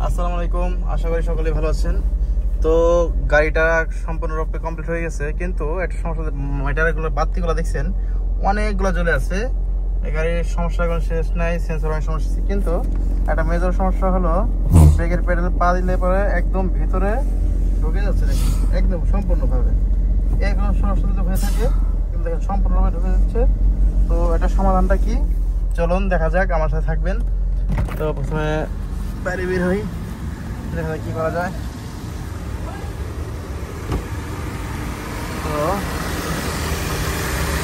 আসসালামু আলাইকুম, আশা করি সকলে ভালো আছেন। তো গাড়িটা সম্পূর্ণরূপে কমপ্লিট হয়ে গেছে, কিন্তু একটা সমস্যা, মিটারগুলো বাতিগুলো দেখছেন অনেকগুলো জ্বলে আছে। এই গাড়ির সমস্যাগুলো শেষ নাই, সেন্সর অনেক সমস্যা আছে, কিন্তু একটা মেজর সমস্যা হলো ব্রেকের পেডাল পা দিলে পরে একদম ভিতরে ঢুকে যাচ্ছে নাকি একদম সম্পূর্ণভাবে। এরকম সমস্যা যদি হয়ে থাকে কিন্তু দেখেন সম্পূর্ণভাবে ঢুকে যাচ্ছে। তো এটার সমাধানটা কি চলুন দেখা যাক, আমার সাথে থাকবেন। তো প্রথমে বাইরে বের হই, দেখা যাক কি করা যায়। তো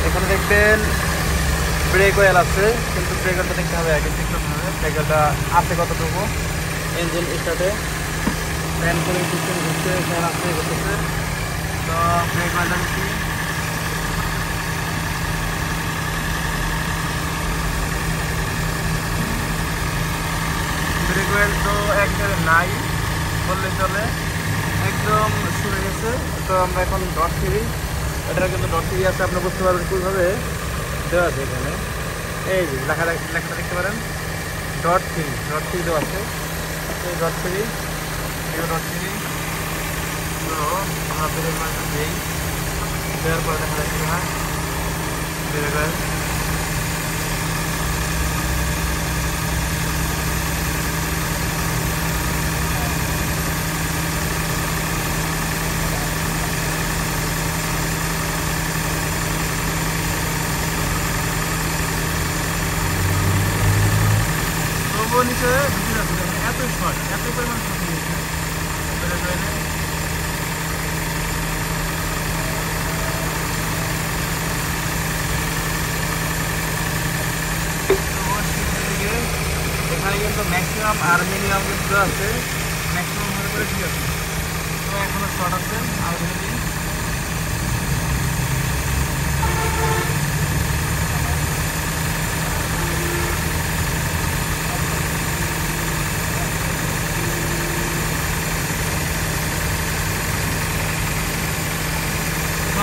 এখানে দেখবেন ব্রেক অয়েল আছে, কিন্তু ব্রেক অয়েলটা দেখতে হবে আগে, চেক করতে হবে ব্রেক অয়েলটা আছে কতটুকু। ইঞ্জিন স্টার্টে ফ্যান করে সিস্টেম ঘুরছে, ফ্যান আসতে ঘুরতেছে। তো ব্রেক অয়েলটা দিচ্ছি, ব্রেক অয়েল তো একবারে নাই বললে চলে, একদম শুনে গেছে। তো আমরা এখন ডট থ্রি, এটা কিন্তু ডট থ্রি আছে, আপনি বুঝতে পারবেন কীভাবে দেওয়া আছে। এখানে এই যে লেখাটা দেখতে পারেন, ডট থ্রি দেওয়া আছে। এই ডট থ্রি, ডট থ্রি। তো আমরা ব্রেক অয়েলটা দিই, দেওয়ার পরে দেখা যাচ্ছে কি হয়, ব্রেক অয়েল নিচে ঢুকে যাচ্ছে। দেখেন এত শর্ট, এত পরিমাণ শর্ট হয়ে গেছে। এখানে কিন্তু ম্যাক্সিমাম আর মিনিমাম কিন্তু আছে, ম্যাক্সিমাম হলে পরে ঠিক আছে। তো এখনো শর্ট আছে, আর দিন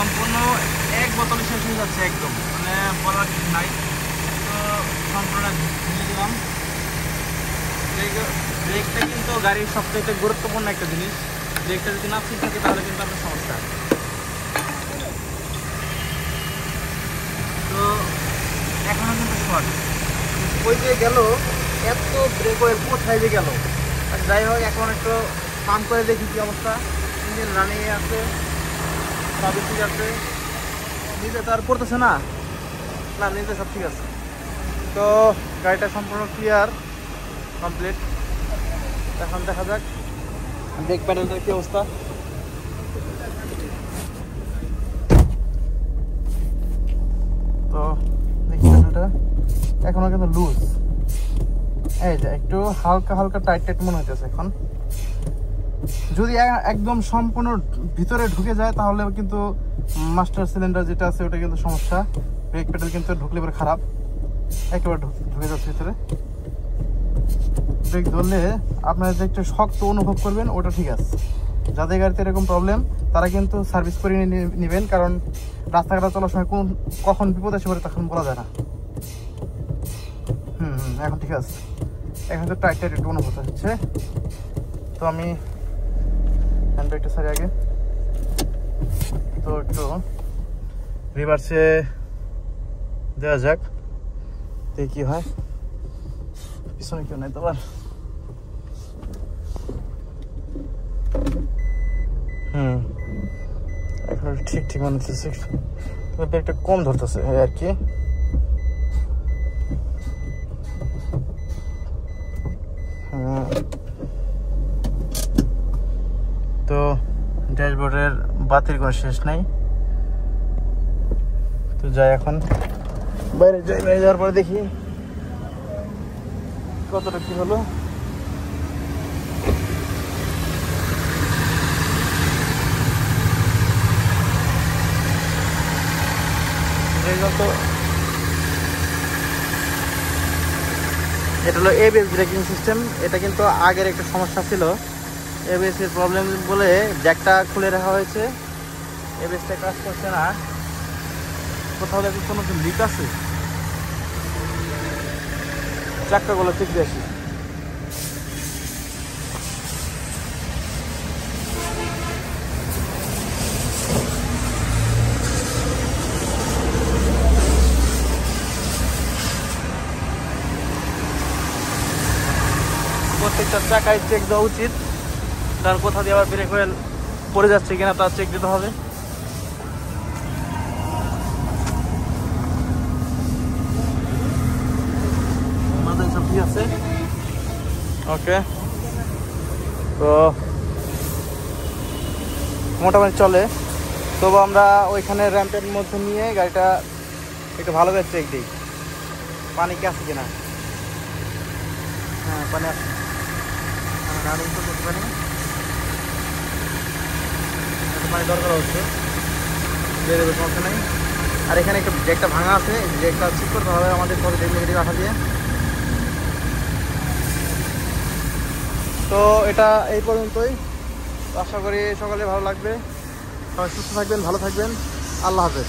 সম্পূর্ণ এক বোতলে শেষ হয়ে যাচ্ছে, একদম মানে বলার কিছু নাই। তো সম্পূর্ণ দিয়ে দিলাম। ব্রেকটা কিন্তু গাড়ির সবচেয়ে গুরুত্বপূর্ণ একটা জিনিস, ব্রেকটা যদি না ঠিক থাকে তাহলে কিন্তু আপনার সমস্যা। তো এখনও কিন্তু শর্ট, ওই যে গেল এত ব্রেক অয়েল কোথায় যে গেল। আর যাই হোক, এখন একটু পাম্প করে দেখি কি অবস্থা। ইঞ্জিন রানিং আছে, সবই ঠিক আছে, নিজে তো আর পড়তেছে না, না নিজে সব ঠিক আছে। তো গাড়িটা সম্পূর্ণ ক্লিয়ার, কমপ্লিট। এখন দেখা যাক ব্রেক প্যাডেলটার কি অবস্থা। তো দেখি প্যাডেলটা এখনো কিন্তু লুজ, এই যে একটু হালকা হালকা টাইট মনে হইতেছে। এখন যদি একদম সম্পূর্ণ ভিতরে ঢুকে যায় তাহলে কিন্তু মাস্টার সিলিন্ডার যেটা আছে ওটা কিন্তু সমস্যা। ব্রেক প্যাডেল কিন্তু ঢুকলে পরে খারাপ, একেবারে ঢুকে যাচ্ছে ভিতরে। ব্রেক ধরলে আপনারা যে একটু শক্ত অনুভব করবেন ওটা ঠিক আছে। যাদের গাড়িতে এরকম প্রবলেম তারা কিন্তু সার্ভিস করে নেবেন, কারণ রাস্তাঘাটে চলার সময় কখন বিপদ এসে পড়ে তখন বলা যায় না। এখন ঠিক আছে, এখন তো টাইট একটু অনুভূত হচ্ছে। তো আমি হ্যান্ডব্রেকটা সারি আগে, তো একটু রিভার্সে দেওয়া যাক, দেখি কি হয়। পিছনে কেউ নাই তো আবার। এখন ঠিক মনে হচ্ছে, ব্রেকটা কম ধরতেছে আর কি। তো ড্যাশবোর্ডের বাতির কোনো শেষ নাই। তো যাই এখন বাইরে যাই, বাইরে যাওয়ার পরে দেখি কতটা কি হলো। এটা হলো এবিএস ব্রেকিং সিস্টেম। এটা কিন্তু আগের একটা সমস্যা ছিল, এবিএস এর প্রবলেম বলে জ্যাকটা খুলে রাখা হয়েছে, এবিএসটা কাজ করছে না। কোথাও দেখি কোনো লিক আছে, চাক্কাগুলো চেক দিয়ে আসি। চাকায় চেক দেওয়া উচিত, কারণ কোথা দিয়ে আবার ব্রেক অয়েল পড়ে যাচ্ছে কিনা তার চেক দিতে হবে। সব ঠিক আছে, ওকে। তো মোটামুটি চলে, তবু আমরা ওইখানে র্যাম্পের মধ্যে নিয়ে গাড়িটা একটু ভালো করে চেক দিই পানি কি আছে কিনা। হ্যাঁ পানি আছে, পানি দরকার হচ্ছে, দিয়ে দেবে, সমস্যা নেই। আর এখানে একটু ব্রেকটা ভাঙা আছে, ব্রেকটা ঠিক করতে হবে আমাদের পরে নেগেটিভ রাখা দিয়ে। তো এটা এই পর্যন্তই, আশা করি সকালে ভালো লাগবে। সবাই সুস্থ থাকবেন, ভালো থাকবেন, আল্লাহ হাফেজ।